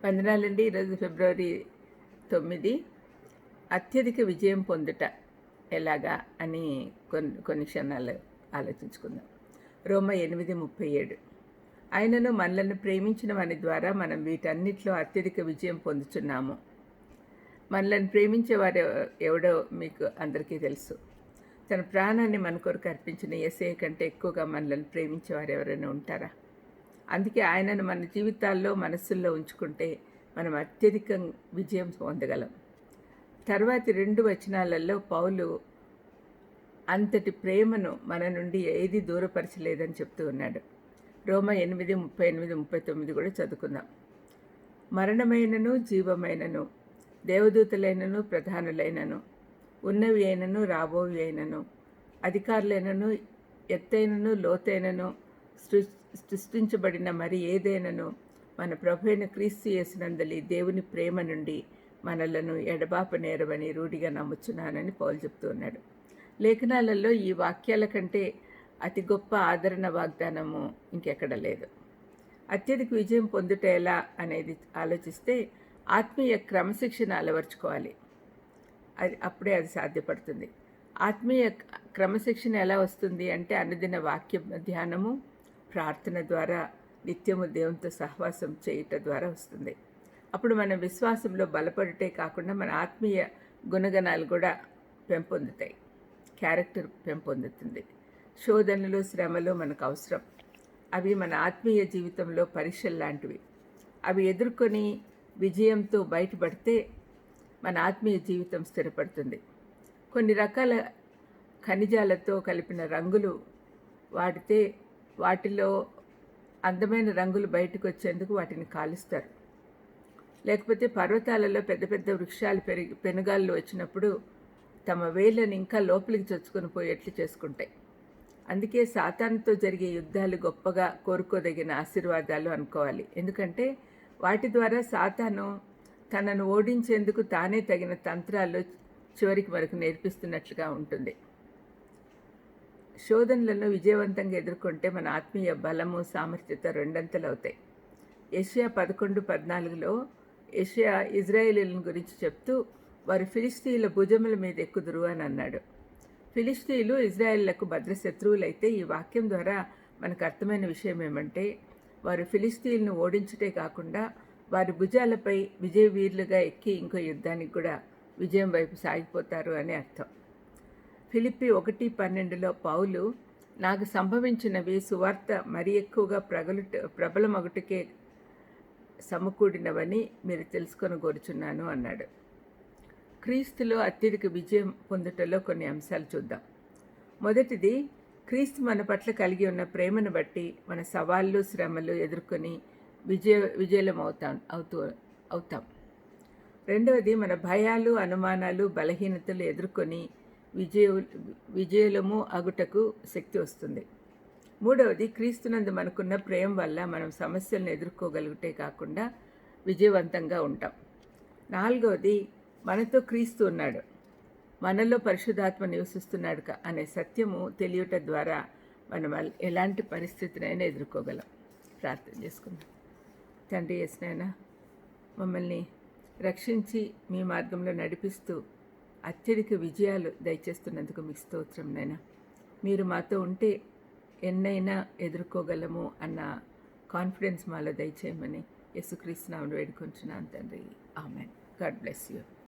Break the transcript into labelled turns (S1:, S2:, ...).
S1: వందనాలండి. ఈరోజు ఫిబ్రవరి 9. అత్యధిక విజయం పొందుట ఎలాగా అని కొన్ని క్షణాలు ఆలోచించుకుందాం. రోమ 8:37. ఆయనను మనలను ప్రేమించిన వాని ద్వారా మనం వీటన్నిటిలో అత్యధిక విజయం పొందుతున్నాము. మనలను ప్రేమించేవారు ఎవడో మీకు అందరికీ తెలుసు. తన ప్రాణాన్ని మన కొరకు అర్పించిన యేసయ్య కంటే ఎక్కువగా మనలను ప్రేమించేవారు ఎవరైనా ఉంటారా? అందుకే ఆయనను మన జీవితాల్లో మనస్సుల్లో ఉంచుకుంటే మనం అత్యధిక విజయం పొందగలం. తర్వాతి 2 వచనాలలో పౌలు అంతటి ప్రేమను మన నుండి ఏది దూరపరచలేదని చెప్తూ ఉన్నాడు. రోమ 8:38-39 కూడా చదువుకుందాం. మరణమైనను జీవమైనను, దేవదూతలైనను, ప్రధానులైనను, ఉన్నవి అయినను, రాబోవి అయినను, అధికారులైనను, ఎత్తైనను, లోతైనను, సృష్టించబడిన మరి ఏదైనను మన ప్రభువైన క్రీస్తు యేసునందలి దేవుని ప్రేమ నుండి మనలను ఎడబాపనేరవని రూఢిగా నమ్ముచున్నానని పౌలు చెప్తూ ఉన్నాడు. లేఖనాలలో ఈ వాక్యాల కంటే అతి గొప్ప ఆదరణ వాగ్దానము ఇంకెక్కడ లేదు. అత్యధిక విజయం పొందుట ఎలా అనేది ఆలోచిస్తే ఆత్మీయ క్రమశిక్షణ అలవర్చుకోవాలి. అప్పుడే అది సాధ్యపడుతుంది. ఆత్మీయ క్రమశిక్షణ ఎలా వస్తుంది అంటే అనుదిన వాక్య ధ్యానము, ప్రార్థన ద్వారా, నిత్యము దేవునితో సహవాసం చేయట ద్వారా వస్తుంది. అప్పుడు మన విశ్వాసంలో బలపడుటే కాకుండా మన ఆత్మీయ గుణగణాలు కూడా పెంపొందుతాయి. క్యారెక్టర్ పెంపొందుతుంది. శోధనలు, శ్రమలు మనకు అవసరం. అవి మన ఆత్మీయ జీవితంలో పరీక్షలు లాంటివి. అవి ఎదుర్కొని విజయంతో బయటపడితే మన ఆత్మీయ జీవితం స్థిరపడుతుంది. కొన్ని రకాల ఖనిజాలతో కలిపిన రంగులు వాడితే వాటిలో అందమైన రంగులు బయటకు వచ్చేందుకు వాటిని కాలుస్తారు. లేకపోతే పర్వతాలలో పెద్ద పెద్ద వృక్షాలు పెనుగాళ్ళు వచ్చినప్పుడు తమ వేళ్ళని ఇంకా లోపలికి చొచ్చుకొని పోయేట్లు చేసుకుంటాయి. అందుకే సాతానుతో జరిగే యుద్ధాలు గొప్పగా కోరుకోదగిన ఆశీర్వాదాలు అనుకోవాలి. ఎందుకంటే వాటి ద్వారా సాతాను తనను ఓడించేందుకు తానే తగిన తంత్రాలు చివరికి మనకు నేర్పిస్తున్నట్లుగా ఉంటుంది. శోధనలను విజయవంతంగా ఎదుర్కొంటే మన ఆత్మీయ బలము, సామర్థ్యత రెండంతలు అవుతాయి. యెషయా 11:14లో యెషయా ఇజ్రాయేలీలను గురించి చెప్తూ వారు ఫిలిష్తీయుల భుజముల మీద ఎక్కుదురు అని అన్నాడు. ఫిలిష్తీయులు ఇజ్రాయేళ్లకు భద్రశత్రువులైతే ఈ వాక్యం ద్వారా మనకు అర్థమైన విషయం ఏమంటే వారు ఫిలిష్తీయులను ఓడించుటే కాకుండా వారి భుజాలపై విజయవీరులుగా ఎక్కి ఇంకో యుద్ధానికి కూడా విజయం వైపు సాగిపోతారు అని అర్థం. ఫిలిప్పి 1:12లో పౌలు నాకు సంభవించినవి సువార్త మరి ఎక్కువగా ప్రబలమగుటకే సమకూడినవని మీరు తెలుసుకొని కోరుచున్నాను అన్నాడు. క్రీస్తులో అత్యధిక విజయం పొందుటలో కొన్ని అంశాలు చూద్దాం. మొదటిది, క్రీస్తు మన పట్ల కలిగి ఉన్న ప్రేమను బట్టి మన సవాళ్ళు, శ్రమలు ఎదుర్కొని విజయం అవుతాం. రెండవది, మన భయాలు, అనుమానాలు, బలహీనతలు ఎదుర్కొని విజయలము అగుటకు శక్తి వస్తుంది. మూడవది, క్రీస్తునందు మనకున్న ప్రేమ వల్ల మనం సమస్యలను ఎదుర్కోగలుగుటే కాకుండా విజయవంతంగా ఉంటాం. నాలుగవది, మనతో క్రీస్తు ఉన్నాడు, మనలో పరిశుద్ధాత్మ నివసిస్తున్నాడు అనే సత్యము తెలియట ద్వారా మనం ఎలాంటి పరిస్థితినైనా ఎదుర్కోగలం. ప్రార్థన చేసుకుందాం. తండ్రి యేసునైనా మమ్మల్ని రక్షించి మీ మార్గంలో నడిపిస్తూ అత్యధిక విజయాలు దయచేస్తున్నందుకు మీకు స్తోత్రం నైనా. మీరు మాతో ఉంటే ఎన్నైనా ఎదుర్కోగలము అన్న కాన్ఫిడెన్స్ మాలో దయచేయమని యేసుక్రీస్తు నామములో వేడుకొంచున్నాను తండ్రి. ఆమెన్. God bless you.